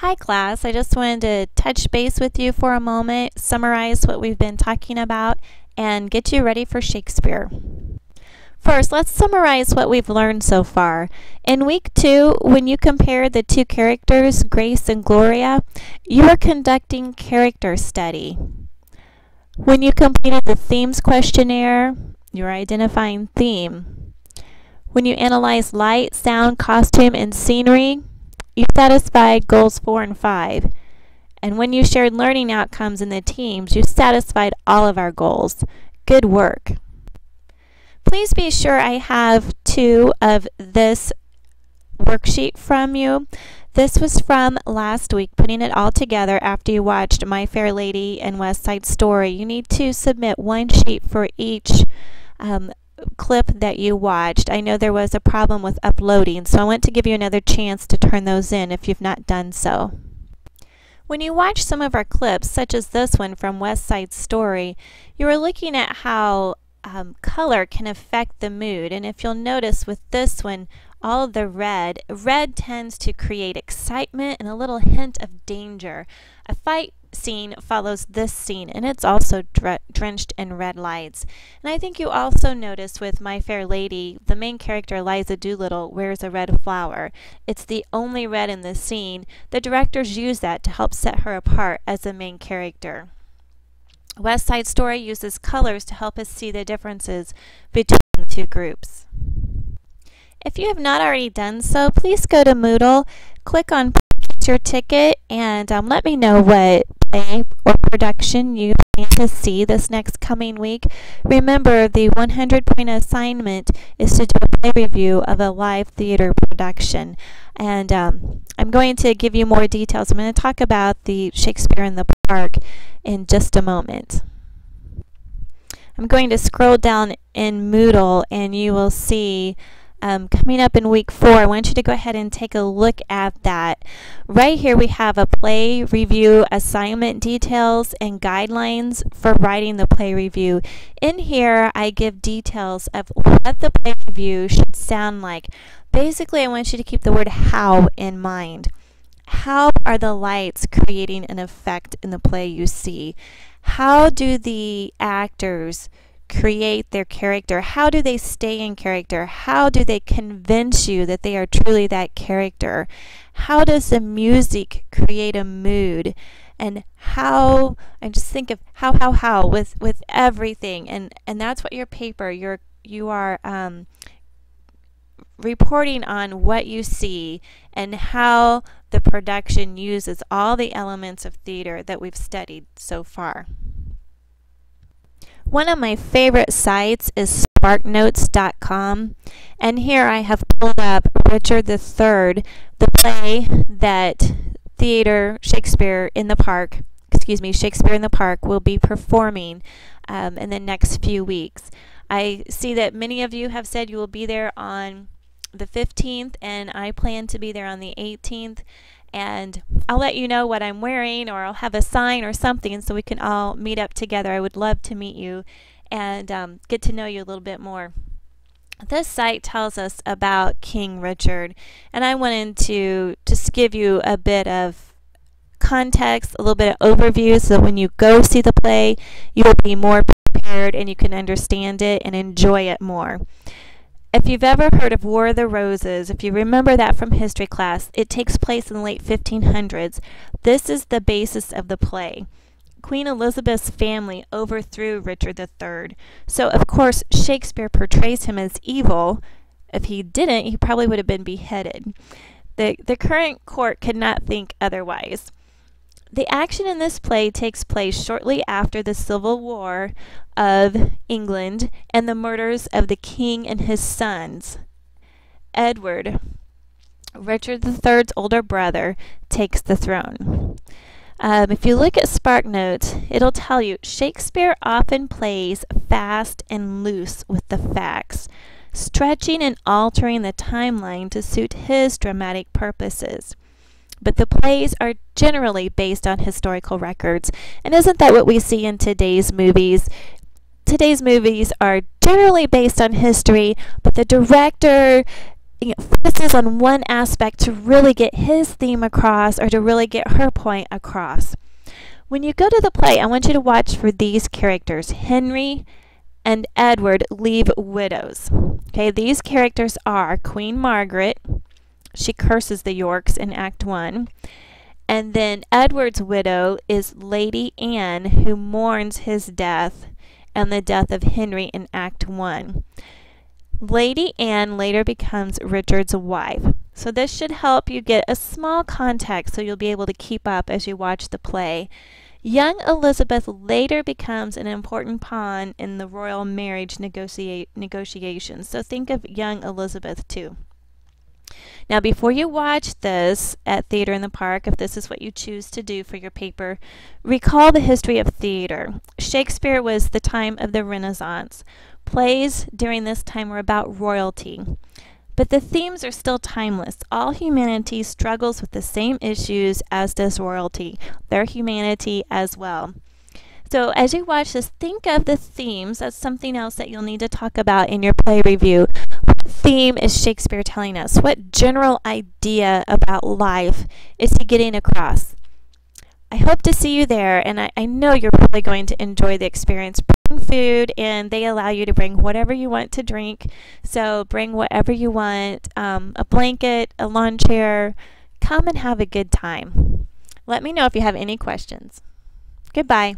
Hi class, I just wanted to touch base with you for a moment, summarize what we've been talking about, and get you ready for Shakespeare. First, let's summarize what we've learned so far. In week 2, when you compared the two characters, Grace and Gloria, you were conducting character study. When you completed the themes questionnaire, you were identifying theme. When you analyzed light, sound, costume, and scenery, you satisfied goals 4 and 5. And when you shared learning outcomes in the teams, you satisfied all of our goals. Good work. Please be sure I have 2 of this worksheet from you. This was from last week, putting it all together after you watched My Fair Lady and West Side Story. You need to submit 1 sheet for each clip that you watched. I know there was a problem with uploading, so I want to give you another chance to turn those in if you've not done so. When you watch some of our clips, such as this one from West Side Story, you were looking at how color can affect the mood, and if you'll notice with this one, all of the red tends to create excitement and a little hint of danger. A fight scene follows this scene, and it's also drenched in red lights. And I think you also notice with My Fair Lady, the main character Eliza Doolittle wears a red flower. It's the only red in the scene. The directors use that to help set her apart as the main character. West Side Story uses colors to help us see the differences between the two groups. If you have not already done so, please go to Moodle, click on Purchase Your Ticket, and let me know what play or production you plan to see this next coming week. Remember, the 100-point assignment is to do a play review of a live theater production. And I'm going to give you more details. I'm going to talk about the Shakespeare in the Park in just a moment. I'm going to scroll down in Moodle, and you will see coming up in week 4, I want you to go ahead and take a look at that. Right here we have a play review assignment details and guidelines for writing the play review. In here I give details of what the play review should sound like. Basically I want you to keep the word how in mind. How are the lights creating an effect in the play you see? How do the actors create their character? How do they stay in character? How do they convince you that they are truly that character? How does the music create a mood? And how, I just think of how with everything, and that's what your paper, you are reporting on what you see and how the production uses all the elements of theater that we've studied so far. One of my favorite sites is Sparknotes.com, and here I have pulled up Richard III, the play that Shakespeare in the Park will be performing in the next few weeks. I see that many of you have said you will be there on the 15th, and I plan to be there on the 18th. And I'll let you know what I'm wearing, or I'll have a sign or something so we can all meet up together. I would love to meet you and get to know you a little bit more. This site tells us about King Richard, and I wanted to just give you a bit of context, a little bit of overview, so that when you go see the play, you will be more prepared and you can understand it and enjoy it more. If you've ever heard of War of the Roses, if you remember that from history class, it takes place in the late 1500s. This is the basis of the play. Queen Elizabeth's family overthrew Richard III. So, of course, Shakespeare portrays him as evil. If he didn't, he probably would have been beheaded. The current court could not think otherwise. The action in this play takes place shortly after the Civil War of England and the murders of the king and his sons. Edward, Richard III's older brother, takes the throne. If you look at Sparknotes, it'll tell you Shakespeare often plays fast and loose with the facts, stretching and altering the timeline to suit his dramatic purposes. But the plays are generally based on historical records. And isn't that what we see in today's movies? Today's movies are generally based on history, but the director focuses on one aspect to really get his theme across or to really get her point across. When you go to the play, I want you to watch for these characters. Henry and Edward leave widows. Okay, these characters are Queen Margaret. She curses the Yorks in Act 1. And then Edward's widow is Lady Anne, who mourns his death and the death of Henry in Act 1. Lady Anne later becomes Richard's wife. So this should help you get a small context so you'll be able to keep up as you watch the play. Young Elizabeth later becomes an important pawn in the royal marriage negotiations. So think of young Elizabeth too. Now, before you watch this at Theater in the Park, if this is what you choose to do for your paper, recall the history of theater. Shakespeare was the time of the Renaissance. Plays during this time were about royalty. But the themes are still timeless. All humanity struggles with the same issues as does royalty, their humanity as well. So as you watch this, think of the themes. That's something else that you'll need to talk about in your play review. What theme is Shakespeare telling us? What general idea about life is he getting across? I hope to see you there, and I know you're probably going to enjoy the experience. Bring food, and they allow you to bring whatever you want to drink. So bring whatever you want, a blanket, a lawn chair. Come and have a good time. Let me know if you have any questions. Goodbye.